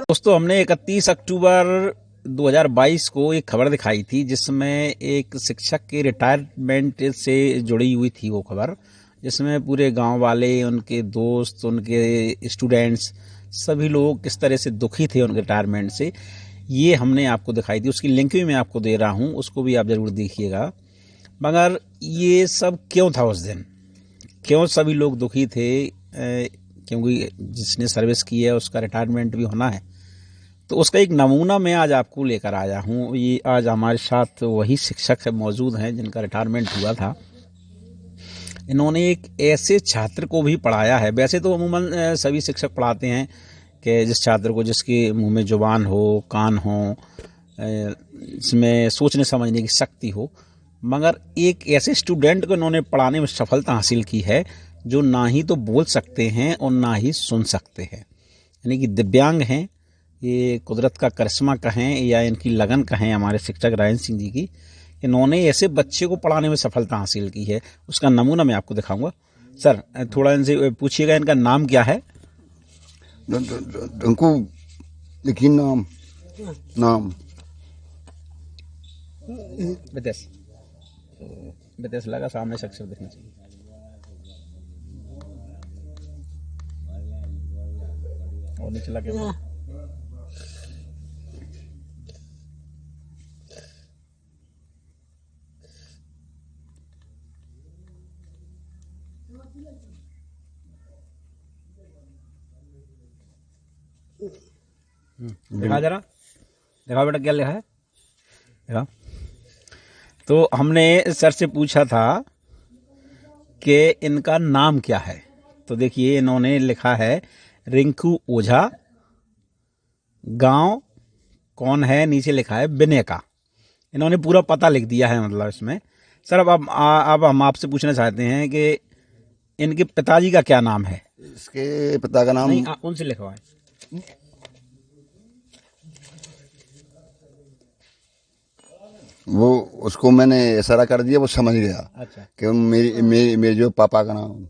दोस्तों, हमने 31 अक्टूबर 2022 को एक खबर दिखाई थी जिसमें एक शिक्षक के रिटायरमेंट से जुड़ी हुई थी वो खबर, जिसमें पूरे गांव वाले, उनके दोस्त, उनके स्टूडेंट्स, सभी लोग किस तरह से दुखी थे उनके रिटायरमेंट से। ये हमने आपको दिखाई थी, उसकी लिंक भी मैं आपको दे रहा हूँ, उसको भी आप ज़रूर देखिएगा। मगर ये सब क्यों था उस दिन, क्यों सभी लोग दुखी थे? क्योंकि जिसने सर्विस की है उसका रिटायरमेंट भी होना है। तो उसका एक नमूना मैं आज आपको लेकर आया हूँ। ये आज हमारे साथ वही शिक्षक है मौजूद हैं जिनका रिटायरमेंट हुआ था। इन्होंने एक ऐसे छात्र को भी पढ़ाया है। वैसे तो अमूमन सभी शिक्षक पढ़ाते हैं कि जिस छात्र को, जिसके मुंह में जुबान हो, कान हो, इसमें सोचने समझने की शक्ति हो, मगर एक ऐसे स्टूडेंट को इन्होंने पढ़ाने में सफलता हासिल की है जो ना ही तो बोल सकते हैं और ना ही सुन सकते हैं, यानी कि दिव्यांग हैं। ये कुदरत का करिश्मा कहें या इनकी लगन कहें हमारे शिक्षक राजेंद्र सिंह जी की, इन्होंने ऐसे बच्चे को पढ़ाने में सफलता हासिल की है। उसका नमूना मैं आपको दिखाऊंगा। सर, थोड़ा इनसे पूछिएगा इनका नाम क्या है। इनको देखिए नाम विदेश लगा, सामने से अक्षर दिखना चाहिए। और नीचे लगे दिखा, जरा दिखाओ बेटा, क्या लिखा है दिखाओ। तो हमने सर से पूछा था कि इनका नाम क्या है, तो देखिए इन्होंने लिखा है रिंकू ओझा, गांव कौन है, नीचे लिखा है बिनेका। इन्होंने पूरा पता लिख दिया है मतलब इसमें। सर, अब हम आपसे पूछना चाहते हैं कि इनके पिताजी का क्या नाम है। इसके पिता का नाम नहीं, उनसे लिखवाएं। वो उसको मैंने इशारा कर दिया, वो समझ गया। अच्छा, कि मेरे जो पापा का नाम।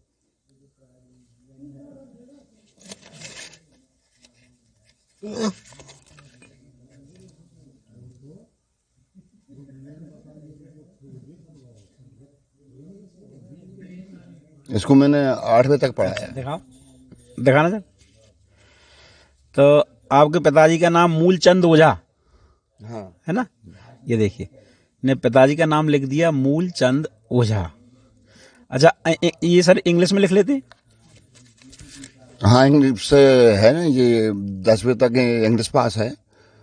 इसको मैंने 8वीं तक पढ़ाया। दिखाओ, दिखाना सर। तो आपके पिताजी का नाम मूलचंद ओझा, हाँ, है ना। ये देखिए, ने पिताजी का नाम लिख दिया मूलचंद ओझा। अच्छा, ये सर इंग्लिश में लिख लेते। हाँ, इंग्लिश से है ना, ये 10वीं तक इंग्लिश पास है।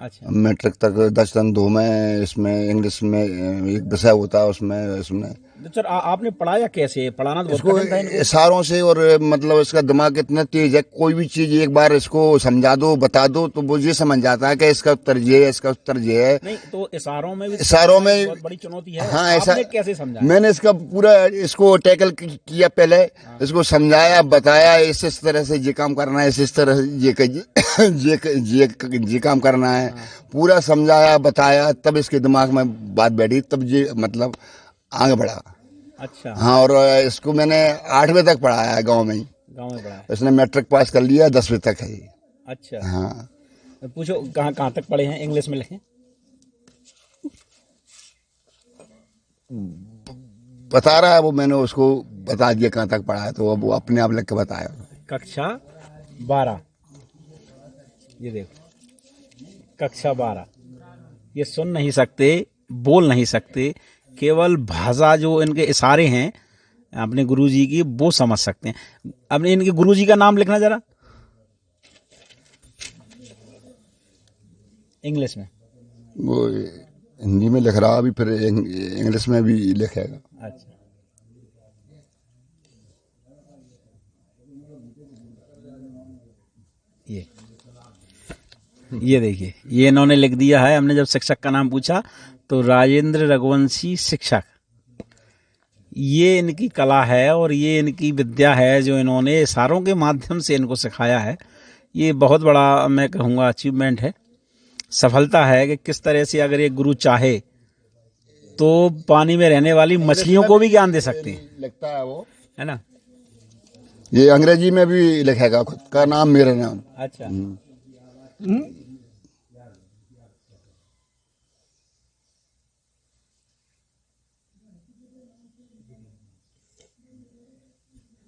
अच्छा, मैट्रिक तक 10-2 में इसमें इंग्लिश में एक विषय होता है, उसमें इसमें तो सर आपने पढ़ाया कैसे? पढ़ाना तो बहुत इसको कठिन था इनको। इशारों से, और मतलब इसका दिमाग इतना तेज है, कोई भी चीज एक बार इसको समझा दो, बता दो, तो वो ये समझ जाता है कि इसका उत्तर ये है, इसका उत्तर ये है। नहीं तो इशारों में भी इशारों में बहुत बड़ी चुनौती है। हाँ, ऐसा आपने कैसे समझाया? मैंने इसका पूरा इसको टैकल किया पहले। इसको समझाया, बताया, इस तरह से ये काम करना है, इस तरह से ये काम करना है। पूरा समझाया, बताया, तब इसके दिमाग में बात बैठी, तब ये मतलब आगे बढ़ा। अच्छा, हाँ, और इसको मैंने 8वीं तक पढ़ाया है गांव में ही। गांव में पढ़ाया। इसने मैट्रिक पास कर लिया, 10वीं तक है ये। अच्छा, हाँ, तो पूछो कहाँ कहाँ तक पढ़े हैं, इंग्लिश में लिखें। बता रहा है वो, मैंने उसको बता दिया कहाँ तक पढ़ा है, तो अब वो अपने आप लिख के बताया। कक्षा 12, ये देखो, कक्षा 12। ये सुन नहीं सकते, बोल नहीं सकते, केवल भाषा जो इनके इशारे हैं अपने गुरुजी की वो समझ सकते हैं। अपने इनके गुरुजी का नाम लिखना जरा इंग्लिश में। वो हिंदी में लिख रहा, अभी फिर इंग्लिश में भी लिखेगा। अच्छा, ये देखिए, ये इन्होंने लिख दिया है। हमने जब शिक्षक का नाम पूछा तो राजेंद्र रघुवंशी शिक्षक, ये इनकी कला है और ये इनकी विद्या है जो इन्होंने इशारों के माध्यम से इनको सिखाया है। ये बहुत बड़ा, मैं कहूँगा, अचीवमेंट है, सफलता है कि किस तरह से अगर एक गुरु चाहे तो पानी में रहने वाली मछलियों को भी ज्ञान दे सकते हैं, लिखता है वो, है ना। ये अंग्रेजी में भी लिखेगा खुद का नाम, मेरा नाम। अच्छा,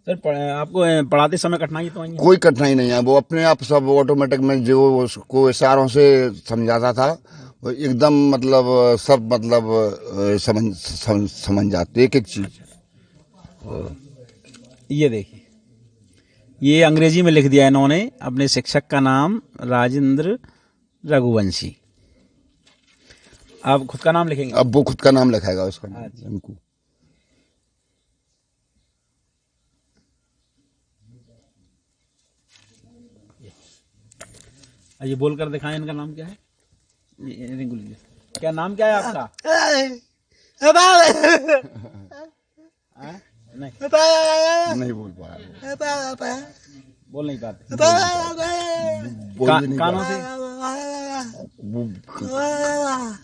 सर आपको पढ़ाते समय कठिनाई तो आई है? कोई कठिनाई नहीं है, वो अपने आप सब ऑटोमेटिक में जो उसको इशारों से समझाता था, वो एकदम मतलब सब मतलब समझ जाते एक एक चीज। ये देखिए, ये अंग्रेजी में लिख दिया इन्होंने, अपने शिक्षक का नाम राजेंद्र रघुवंशी। आप खुद का नाम लिखेंगे? अब वो खुद का नाम लिखाएगा उसका इनको। ये बोलकर दिखाएं, इनका नाम क्या है? रिंकू लीजिए। क्या नाम क्या है आपका? नहीं बोल पा रहा, बोल नहीं पाते, कानों से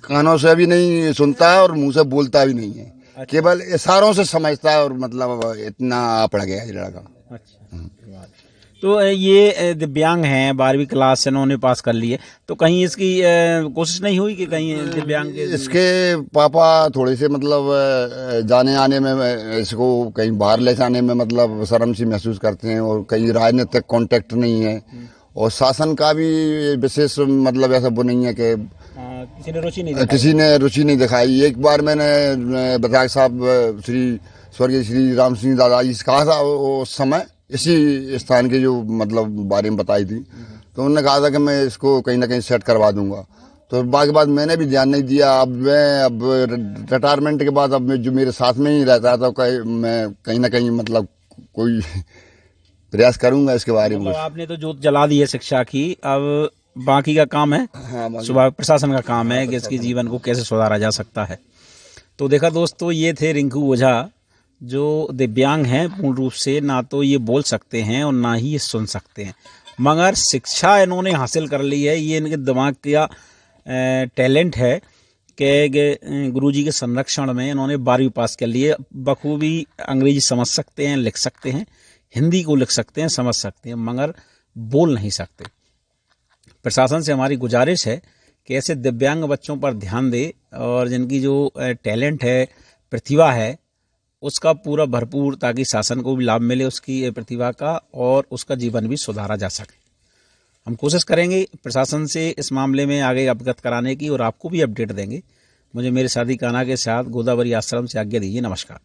कानों से भी नहीं सुनता है और मुंह से बोलता भी नहीं है। अच्छा। केवल इशारों से समझता है और मतलब इतना पड़ गया है लड़का। अच्छा। तो ये दिव्यांग हैं, 12वीं क्लास इन्होंने पास कर ली है, तो कहीं इसकी कोशिश नहीं हुई कि कहीं दिव्यांग के? इसके पापा थोड़े से मतलब जाने आने में, इसको कहीं बाहर ले जाने में मतलब शर्म सी महसूस करते हैं, और कहीं राजनीतिक कांटेक्ट नहीं है, और शासन का भी विशेष मतलब ऐसा वो नहीं है कि किसी ने रुचि नहीं दिखाई। एक बार मैंने विधायक साहब स्वर्गीय श्री राम सिंह दादा जी से कहा था उस समय, इसी स्थान के जो मतलब बारे में बताई थी, तो उन्होंने कहा था कि मैं इसको कहीं ना कहीं सेट करवा दूंगा। तो बाकी बात मैंने भी ध्यान नहीं दिया। अब रिटायरमेंट के बाद अब जो मेरे साथ में ही रहता था, तो मैं कहीं ना कहीं मतलब कोई प्रयास करूंगा इसके बारे में। आपने तो जोत जला दी है शिक्षा की, अब बाकी का काम है, सुबह प्रशासन का काम है कि इसके जीवन को कैसे सुधारा जा सकता है। तो देखा दोस्तों, ये थे रिंकू ओझा, जो दिव्यांग हैं पूर्ण रूप से, ना तो ये बोल सकते हैं और ना ही ये सुन सकते हैं, मगर शिक्षा इन्होंने हासिल कर ली है। ये इनके दिमाग का टैलेंट है कि गुरुजी के संरक्षण में इन्होंने 12वीं पास कर ली है। बखूबी अंग्रेजी समझ सकते हैं, लिख सकते हैं, हिंदी को लिख सकते हैं, समझ सकते हैं, मगर बोल नहीं सकते। प्रशासन से हमारी गुजारिश है कि ऐसे दिव्यांग बच्चों पर ध्यान दे, और जिनकी जो टैलेंट है, प्रतिभा है, उसका पूरा भरपूर, ताकि शासन को भी लाभ मिले उसकी प्रतिभा का, और उसका जीवन भी सुधारा जा सके। हम कोशिश करेंगे प्रशासन से इस मामले में आगे अवगत कराने की, और आपको भी अपडेट देंगे। मुझे मेरे साथी कान्हा के साथ गोदावरी आश्रम से आज्ञा दीजिए। नमस्कार।